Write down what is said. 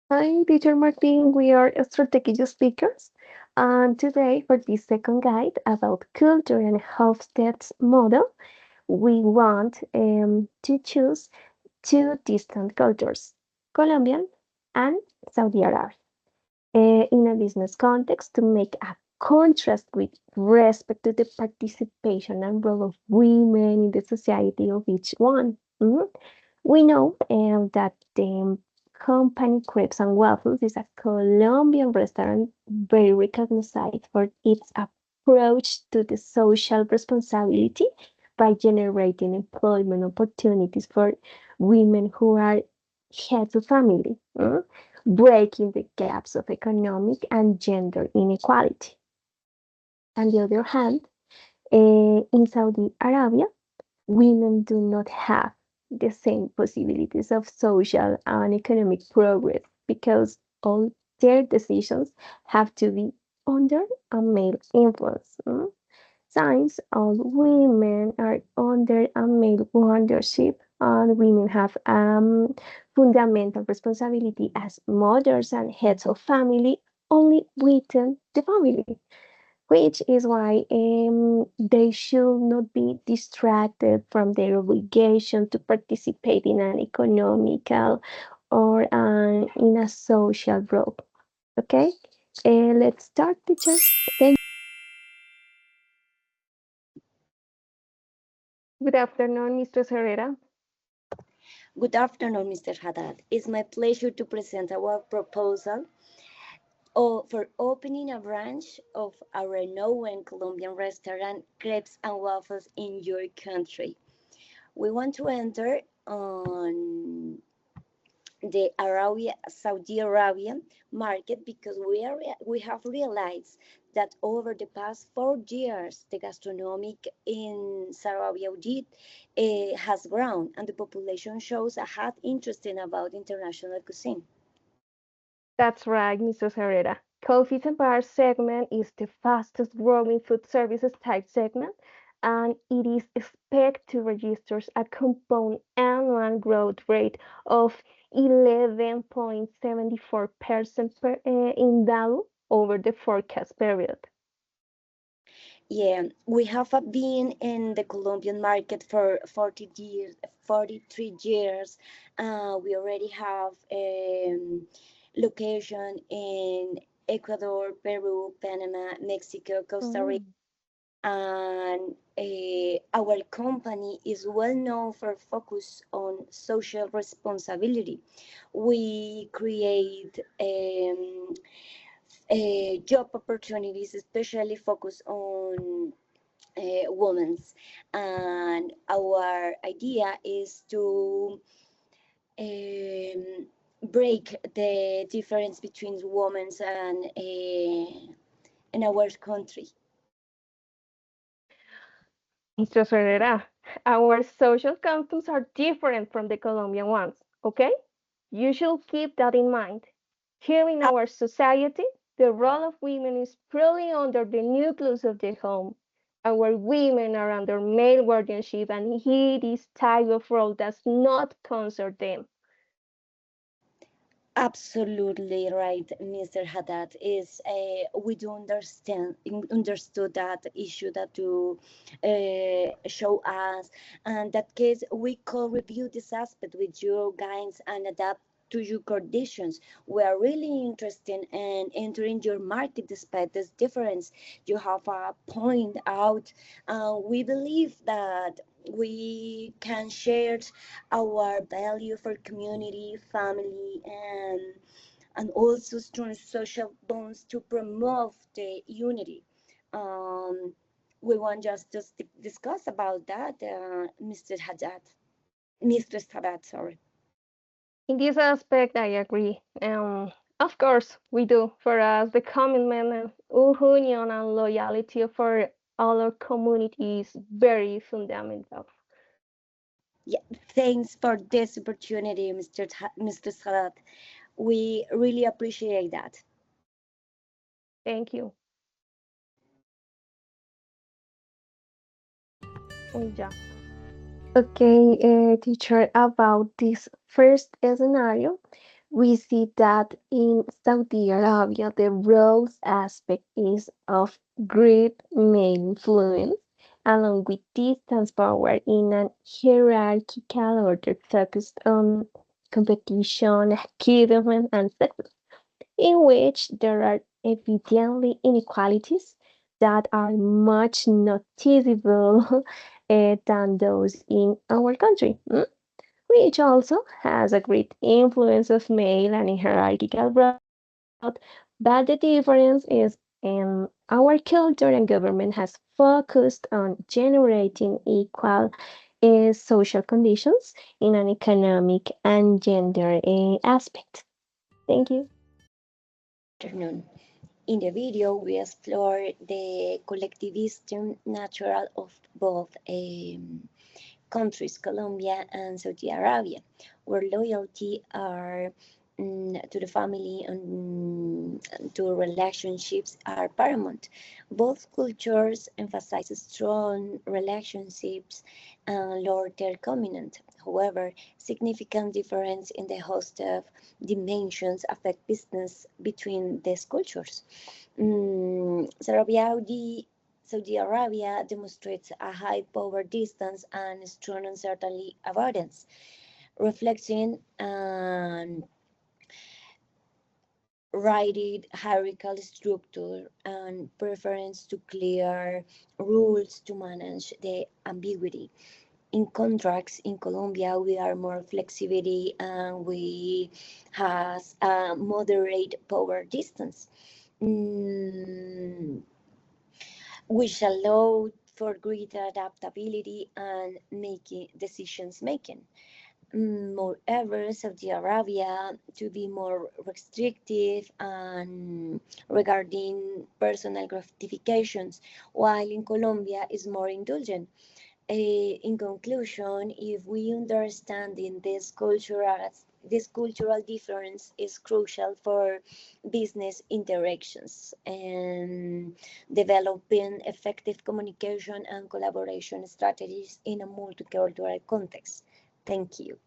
Hi, teacher Martin. We are strategic speakers, and today for this second guide about culture and Hofstede's model, we want to choose two distant cultures, Colombian and Saudi Arabia, in a business context to make a contrast with respect to the participation and role of women in the society of each one. Mhm. We know that the company Crepes and Waffles is a Colombian restaurant very recognized for its approach to the social responsibility by generating employment opportunities for women who are heads of family, breaking the gaps of economic and gender inequality. On the other hand, in Saudi Arabia, women do not have the same possibilities of social and economic progress because all their decisions have to be under a male influence. Since all women are under a male leadership, and women have fundamental responsibility as mothers and heads of family only within the family, which is why they should not be distracted from their obligation to participate in an economical or in a social role. Okay, let's start, teacher. Thank you. Good afternoon, Mr. Herrera. Good afternoon, Mr. Haddad. It's my pleasure to present our proposal for opening a branch of a renowned Colombian restaurant, Crepes and Waffles, in your country. We want to enter on the Saudi Arabian market because we have realized that over the past 4 years, the gastronomic in Saudi Arabia has grown, and the population shows a hot interest in about international cuisine. That's right, Mr. Herrera. Coffees and bars segment is the fastest growing food services type segment, and it is expected to register a compound annual growth rate of 11.74% in value over the forecast period. Yeah, we have been in the Colombian market for 40 years, 43 years. We already have location in Ecuador, Peru, Panama, Mexico, Costa Rica, Mm. and our company is well known for focus on social responsibility. We create job opportunities, especially focused on women's. And our idea is to um, break the difference between women's and in our country. Mr. Herrera, our social customs are different from the Colombian ones, okay? You should keep that in mind. Here in our society, the role of women is purely under the nucleus of the home. Our women are under male guardianship, and this type of role does not concern them. Absolutely right, Mr. Haddad. Is we do understood that issue that you show us, and that case we could review this aspect with your guides and adapt to your conditions. We are really interested in entering your market despite this difference. You have a point out. We believe that we can share our value for community, family, and also strong social bonds to promote the unity. Um, we want just to discuss about that, Mr. Haddad, Mistress Haddad, sorry. In this aspect, I agree. Of course, we do. For us, the commitment and union and loyalty for all our community is very fundamental. Yeah, thanks for this opportunity, Mr. Haddad. We really appreciate that. Thank you. Yeah. Okay, teacher, about this first scenario, We see that in Saudi Arabia, the roles aspect is of great male influence, along with distance power in an hierarchical order focused on competition, achievement, and success, in which there are evidently inequalities that are much noticeable than those in our country. Which also has a great influence of male and hierarchical roles, but the difference is in our culture and government has focused on generating equal social conditions in an economic and gender aspect. Thank you. Afternoon. In the video, we explore the collectivism natural of both countries, Colombia and Saudi Arabia, where loyalty are to the family and to relationships are paramount. Both cultures emphasize strong relationships and long-term commitment. However, significant difference in the host of dimensions affect business between these cultures. Saudi Arabia demonstrates a high power distance and strong uncertainty avoidance, reflecting an rigid hierarchical structure and preference to clear rules to manage the ambiguity. In contrast, in Colombia, we are more flexibility and we has a moderate power distance. Mm, which allow for greater adaptability and making decisions making. Moreover, Saudi Arabia to be more restrictive and regarding personal gratifications, while in Colombia is more indulgent. In conclusion, if we understand in this cultural difference is crucial for business interactions and developing effective communication and collaboration strategies in a multicultural context. Thank you.